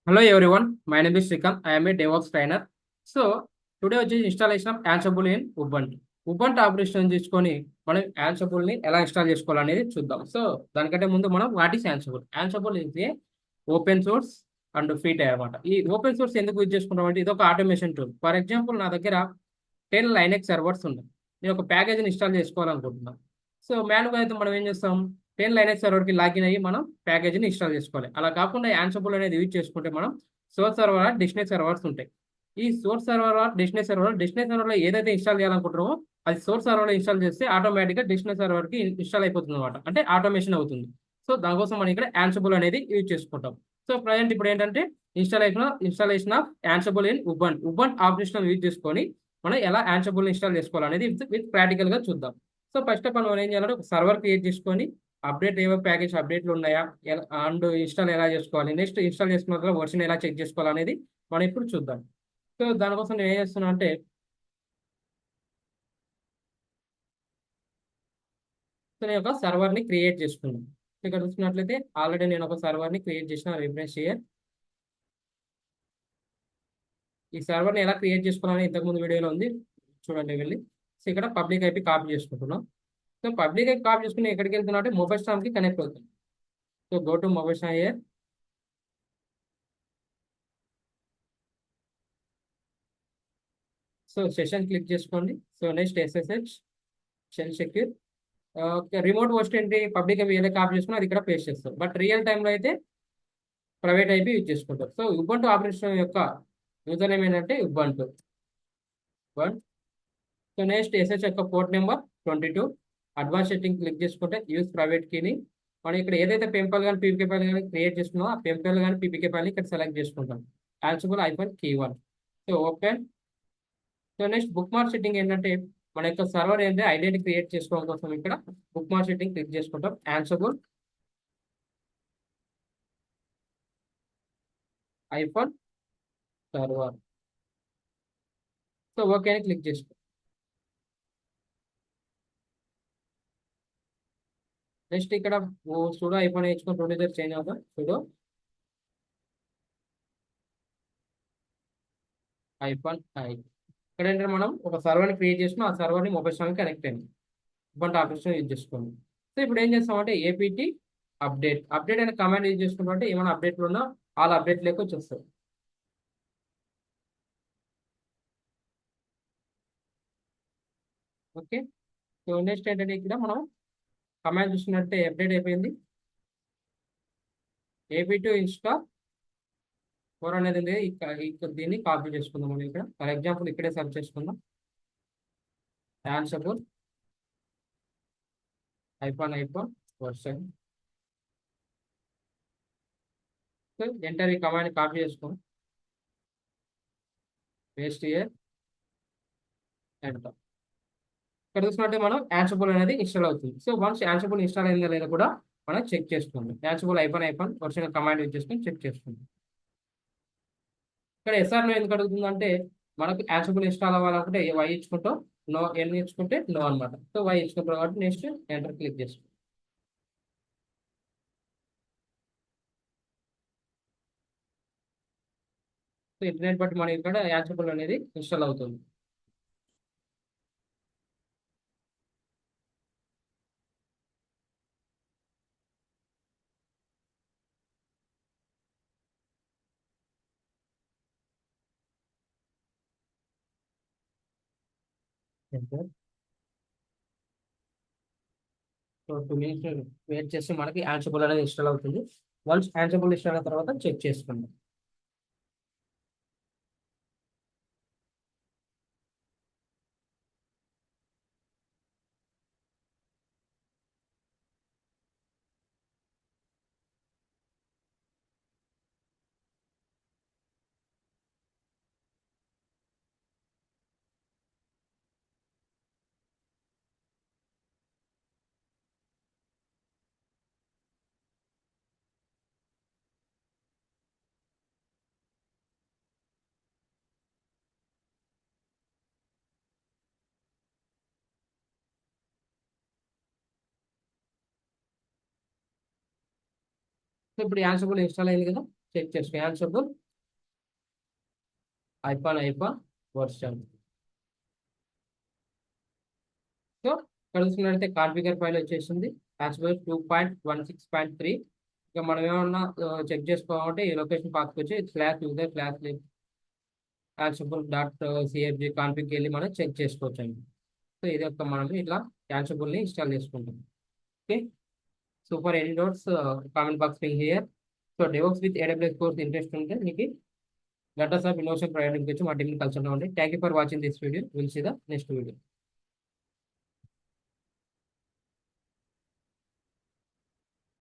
Hello everyone, my name is Srikanth. I am a Devops trainer. So today వచ్చేసి installation of Ansible in Ubuntu. Ubuntu operation తీసుకొని మనం Ansible ని ఎలా install చేసుకోవాలనేది చూద్దాం. So దానికంటే ముందు మనం what is Ansible? Ansible is a open source and free టై అనమాట. ఈ ఓపెన్ సోర్స్ ఎందుకు యూజ్ చేసుకుంటాం అంటే ఇది ఒక ఆటోమేషన్ టూల్. ఫర్ ఎగ్జాంపుల్ నా దగ్గర 10 లైనెక్స్ సర్వర్స్ ఉన్నాయి. నేను ఒక ప్యాకేజీని ఇన్స్టాల్ చేసుకోవాలనుకుంటున్నాను. సో మాన్యువల్గా అయితే మనం ఏం చేస్తాం, 10 లైనెక్స్ సర్వర్కి లాగిన్ అయ్యి మనం ప్యాకేజీని ఇన్స్టాల్ చేసుకోవాలి. అలా కాకుండా యాన్సబుల్ అనేది యూజ్ చేసుకుంటే మనం సోర్స్ సర్వర్ డెస్టినేషన్ సర్వర్స్ ఉంటాయి. ఈ సోర్స్ సర్వర్ డెస్టినేషన్ సర్వర్లో ఏదైతే ఇన్స్టాల్ చేయాలనుకుంటామో అది సోర్స్ సర్వర్లో ఇన్స్టాల్ చేస్తే ఆటోమేటిక్గా డెస్టినేషన్ సర్వర్కి ఇన్స్టాల్ అయిపోతుంది అనమాట. అంటే ఆటోమేషన్ అవుతుంది. సో దానికోసం మనం ఇక్కడ యాన్సబుల్ అనేది యూజ్ చేసుకుంటాం. సో ప్రజెంట్ ఇప్పుడు ఏంటంటే installation of Ansible in Ubuntu operation use చేసుకొని మనం ఎలా యాన్సబుల్ ఇన్స్టాల్ చేసుకోవాలనేది విత్ ప్రాక్టికల్ గా చూద్దాం. సో ఫస్ట్ ఆఫ్ ఆల్ మనం ఏం చేయాలంటే ఒక సర్వర్ క్రియేట్ చేసుకొని అప్డేట్ ఏవో ప్యాకేజ్ అప్డేట్లు ఉన్నాయా అండ్ ఇన్స్టాల్ ఎలా చేసుకోవాలి, నెక్స్ట్ ఇన్స్టాల్ చేసుకున్న తర్వాత వర్షన్ ఎలా చెక్ చేసుకోవాలనేది మనం ఇప్పుడు చూద్దాం. సో దానికోసం నేను ఏం చేస్తున్నా అంటే నేను ఒక సర్వర్ని క్రియేట్ చేసుకున్నాను. ఇక్కడ చూసినట్లయితే ఆల్రెడీ నేను ఒక సర్వర్ని క్రియేట్ చేసిన రిఫ్రెష్ చేయ ఈ సర్వర్ని ఎలా క్రియేట్ చేసుకోవాలని ఇంతకుముందు వీడియోలో ఉంది, చూడండి వెళ్ళి. సో ఇక్కడ పబ్లిక్ ఐపీ కాపీ చేసుకుంటున్నాం. సో పబ్లిక్ ఐపీ కాపీ చేసుకుని ఎక్కడికి వెళ్తున్నా అంటే మొబైల్ స్టామ్ కి కనెక్ట్ అవుతుంది. So go to MobaXterm here. So session click చేసుకోండి. So next SSH shell secure. Remote host ఏంటి, పబ్లిక్ ఐపీ ఏదైతే కాపీ చేసుకున్నా అది ఇక్కడ పేస్ట్ చేస్తాం. బట్ రియల్ టైంలో అయితే ప్రైవేట్ ఐపీ యూజ్ చేసుకుంటాం. సో ఉబంటు ఆపరేషన్ యొక్క యూజర్ నేమ్ ఏంటంటే Ubuntu one. So next SS యొక్క port number 22. Advance setting click చేసుకుంటే యూజ్ ప్రైవేట్ కీని మనం ఇక్కడ ఏదైతే పెంపల్ కానీ పీపీకే ఫైల్ కానీ క్రియేట్ చేసుకున్నామో ఆ పెంపల్ కానీ పీపీకే ఫైల్ ఇక్కడ సెలెక్ట్ చేసుకుంటాం. Ansible hyphen key 1. So open. So next bookmark setting ఏంటంటే మన యొక్క సర్వర్ ఏంటంటే ఐడెంటిటీ క్రియేట్ చేసుకోవడం కోసం ఇక్కడ బుక్ మార్క్ సెట్టింగ్ క్లిక్ చేసుకుంటాం. Ansible iPhone server. So okay అని క్లిక్ చేసుకోండి. నెక్స్ట్ ఇక్కడ సుడో ఐఫోన్ నేర్చుకుని ప్రొడ్యూసర్ చేంజ్ అవుతాం. Sudo iPhone I. ఇక్కడ ఏంటంటే మనం ఒక సర్వర్ని క్రియేట్ చేసుకుని ఆ సర్వర్ని మొబైల్ ఫోన్కి కనెక్ట్ అయింది. ఇటువంటి ఆపరేషన్ యూజ్ చేసుకోండి. సో ఇప్పుడు ఏం చేస్తామంటే ఏపీటీ అప్డేట్ అనే కమాండ్ యూజ్ చేసుకుంటే ఏమైనా అప్డేట్లు ఉన్నా ఆల్ అప్డేట్ లేక వచ్చేస్తాయి. ఓకే. సో నెక్స్ట్ ఏంటంటే ఇక్కడ మనం కమాండ్ చూసినట్టే అప్డేట్ అయిపోయింది. ఏపీ టు ఇన్స్టా ఫోర్ అనేది ఉంది. ఇక్కడ దీన్ని కాపీ చేసుకుందాం. మనం ఇక్కడ ఫర్ ఎగ్జాంపుల్ ఇక్కడే సెర్చ్ చేసుకుందాం. Ansible hyphen version. So enter ఈ కమాండ్ కాపీ చేసుకోండి. Paste here enter. ఇక్కడ చూసినట్టే మనం యాన్సిబుల్ అనేది ఇన్స్టాల్ అవుతుంది. సో వన్స్ యాన్సిబుల్ ఇన్స్టాల్ అయిందా లేదా కూడా మనం చెక్ చేసుకోండి. Ansible iPhone version command use చేసుకొని చెక్ చేసుకోండి. ఇక్కడ ఎస్ఆర్ నో ఎందుకు అడుగుతుందంటే మనకు యాన్సిబుల్ ఇన్స్టాల్ అవ్వాలనుకుంటే వై ఇచ్చుకుంటాం, నో ఎన్ని ఇచ్చుకుంటే నో అనమాట. సో వై ఇచ్చుకుంటాం కాబట్టి నెక్స్ట్ ఎంటర్ క్లిక్ చేసుకోండి. సో ఇంటర్నెట్ బట్టి మనకి ఇక్కడ యాన్సిబుల్ అనేది ఇన్స్టాల్ అవుతుంది. ఎంటర్. సో 2 minutes వెయిట్ చేస్తే మనకి యాన్సిబుల్ అనేది ఇన్స్టాల్ అవుతుంది. వన్స్ యాన్సిబుల్ ఇన్స్టాల్ అయిన తర్వాత చెక్ చేసుకుందాం. సో ఇప్పుడు యాన్సిబుల్ ఇన్స్టాల్ అయింది కదా. చెక్ చేసుకో యాన్సబుల్ ఐఫాన్ వర్షన్. సో ఇక్కడ చూసుకున్నట్లయితే కాన్ఫిగర్ ఫైల్ వచ్చేసింది యాన్సబుల్ 2.16.3. ఇక మనం ఏమన్నా చెక్ చేసుకోవాలంటే ఈ లొకేషన్ పాత్కి వచ్చి స్లాష్ యూజర్ స్లాష్ యాన్సబుల్.cfg కాన్ఫిగ్ వెళ్ళి మనం చెక్ చేసుకోవచ్చు అండి. సో ఇది ఒక మనం ఇట్లా యాన్సబుల్ని ఇన్స్టాల్ చేసుకుంటాం. Okay. So for any doubts comment box ping here. So DevOps with AWS course interest ఉంటే మీకు గంటా సాఫ్ట్ ఇన్నోవేషన్ ప్రొవైడింగ్ వచ్చి మా టీంని కలుసుకుంటాం అండి. Thank you for watching this video. Will see the next video.